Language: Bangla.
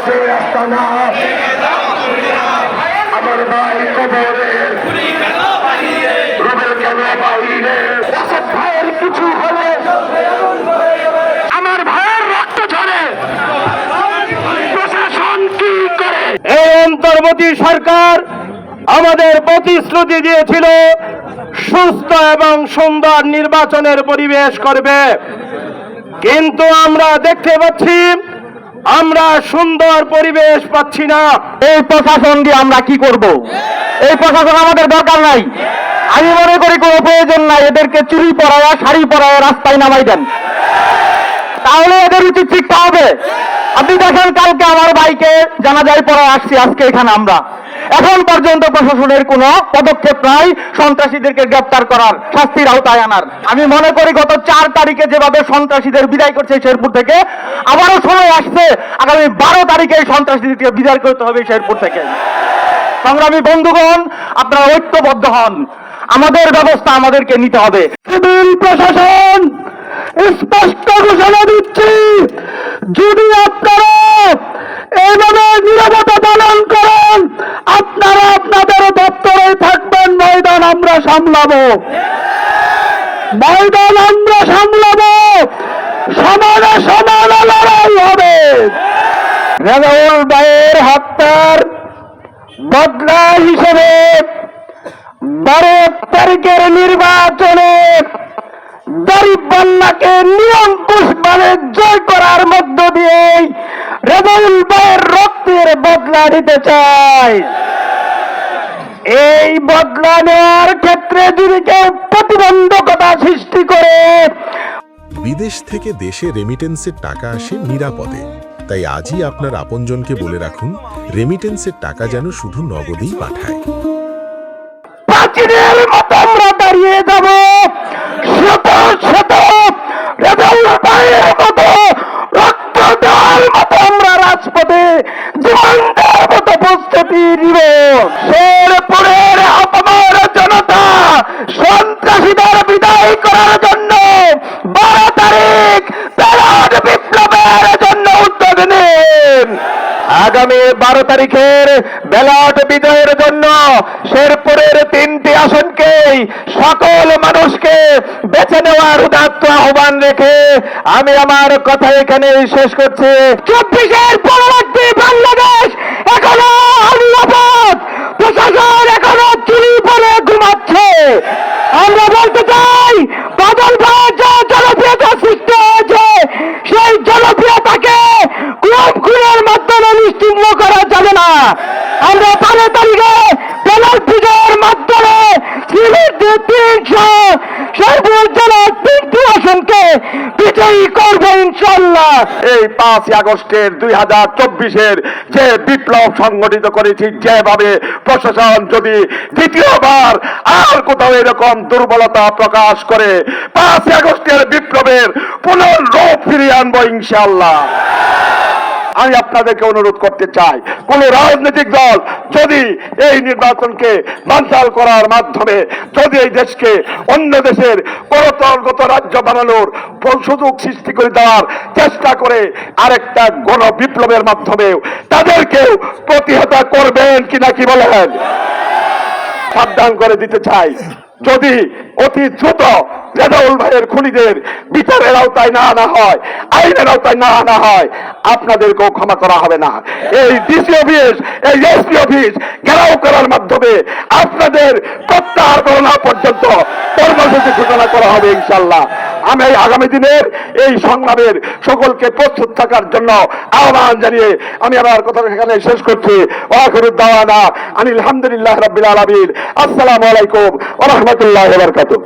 পাশে আস্তানা আমার ভাই কবরে রুবেল কেন বাইরে ভাইয়ের কিছু হলে আমার ভাইয়ের রক্ত ঝরে প্রশাসন কি করে? এই অন্তর্বর্তী সরকার আমাদের প্রতিশ্রুতি দিয়েছিল সুস্থ এবং সুন্দর নির্বাচনের পরিবেশ করবে, কিন্তু আমরা দেখতে পাচ্ছি আমরা সুন্দর পরিবেশ পাচ্ছি না। এই প্রশাসন দিয়ে আমরা কি করব? এই প্রশাসন আমাদের দরকার নাই। আমি মনে করি কোনো প্রয়োজন নাই। এদেরকে চুরি পরায়া শাড়ি পরায়া রাস্তায় নামাই দেন, তাহলে এদের উচিত শিক্ষা হবে। আপনি দেখেন কালকে আমার ভাইকে জানাজায় পড়ে আসছি, আজকে এখানে আমরা এখন পর্যন্ত প্রশাসনের কোনো পদক্ষেপ নাই সন্ত্রাসীদেরকে গ্রেপ্তার করার, শাস্তির আওতায় আনার। আমি মনে করি গত 4 তারিখে যেভাবে সন্ত্রাসীদের বিদায় করছে শেরপুর থেকে, আবারও সময় আসছে আগামী 12 তারিখে সন্ত্রাসীদেরকে বিদায় করতে হবে শেরপুর থেকে। সংগ্রামী বন্ধুগণ, আপনারা ঐক্যবদ্ধ হন, আমাদের ব্যবস্থা আমাদেরকে নিতে হবে। সিভিল প্রশাসন স্পষ্ট ঘোষণা দিচ্ছি, যদি আপনারা এইভাবে নীরবতা পালন করেন, আপনারা আপনাদের দপ্তরে থাকবেন, ময়দান আমরা সামলাবো, ময়দান আমরা সামলাবো, সমানে সমানে লড়াই হবে। রেজাউল ভাইয়ের হত্যার বদলা হিসেবে 12 তারিখের নির্বাচনে দাঁড়িপাল্লাকে নিরঙ্কুশভাবে জয় করার মধ্য দিয়ে রেজাউল ভাইয়ের রক্তের বদলা নিতে চাই। এই বদলা নেওয়ার ক্ষেত্রে যদি কেউ প্রতিবন্ধকতা সৃষ্টি করে, বিদেশ থেকে দেশে রেমিটেন্সের টাকা আসে নিরাপদে, তাই আজই আপনার আপনজনকে বলে রাখুন রেমিটেন্সের টাকা যেন শুধু নগদেই পাঠায়। প্রাচীনের মতো আমরা দাঁড়িয়ে যাব, শত শত রেজাউল ভাইয়ের মতো রক্ত দেওয়ার মতো আমরা রাজপথে জীবন দেওয়ার মতো প্রস্তুতি নিব। শেরপুরের অপমান জনতা সন্ত্রাসীদের বিদায় করার জন্য 12 তারিখ ব্যালট বিপ্লবের জন্য উদ্যোগ নিন। আগামী 12 তারিখের ব্যালট বিজয়ের জন্য শেরপুরের 3টি আসনকেই সকল মানুষকে বেছে নেওয়ার উদাত্ত আহ্বান রেখে আমি আমার কথা এখানে শেষ করছি। 24-এর পরবর্তী বাংলাদেশ এখনো অনিরাপদ, প্রশাসন এখনো চুরি পরে ঘুমাচ্ছে। আমরা বলতে চাই, বাদল ভাইয়ের যে জনপ্রিয়তা সৃষ্টি হয়েছে, সেই জনপ্রিয়তাকে খুনের মাধ্যমে নিশ্চিহ্ন করা যাবে না। আমরা 12 তারিখে ব্যালট বিজয়ের মাধ্যমে শেরপুর জেলার 3টি আসনকে বিজয়ী করবো ইনশাল্লাহ। এই 5 আগস্টের 2024-এর যে বিপ্লব সংগঠিত করেছি, যেভাবে প্রশাসন যদি দ্বিতীয়বার আর কোথাও এরকম দুর্বলতা প্রকাশ করে 5 আগস্টের বিপ্লবের পুনর্রূপ ফিরিয়ে আনবো ইনশাল্লাহ। আমি আপনাদেরকে অনুরোধ করতে চাই, কোন রাজনৈতিক দল যদি এই নির্বাচনকে বানচাল করার মাধ্যমে যদি এই দেশকে অন্য দেশের গণতন্ত্রগত রাজ্য বানানোর সুযোগ সৃষ্টি করে দেওয়ার চেষ্টা করে আরেকটা গণ বিপ্লবের মাধ্যমে তাদেরকেও প্রতিহত করবেন কিনা, কি বলেন? সাবধান করে দিতে চাই, যদি অতি দ্রুত রেজাউল ভাইয়ের খুনিদের বিচারের আওতায় না আনা হয়, আইনের আওতায় না আনা হয়, আপনাদেরকেও ক্ষমা করা হবে না। এই ডিসি অফিস, এই এসপি অফিস ঘেরাও করার মাধ্যমে আপনাদের প্রত্যাহার করা পর্যন্ত কর্মসূচি ঘোষণা করা হবে ইনশাল্লাহ। আমি আগামী দিনের এই সংগ্রামের সকলকে প্রস্তুত থাকার জন্য আহ্বান জানিয়ে আমি আমার কথা এখানে শেষ করছি। ওয়াখিরুদ দাওয়ানা আনিল হামদুলিল্লাহি রাব্বিল আলামিন। আসসালামু আলাইকুম ওয়া রাহমাতুল্লাহি ওয়া বারাকাতুহু।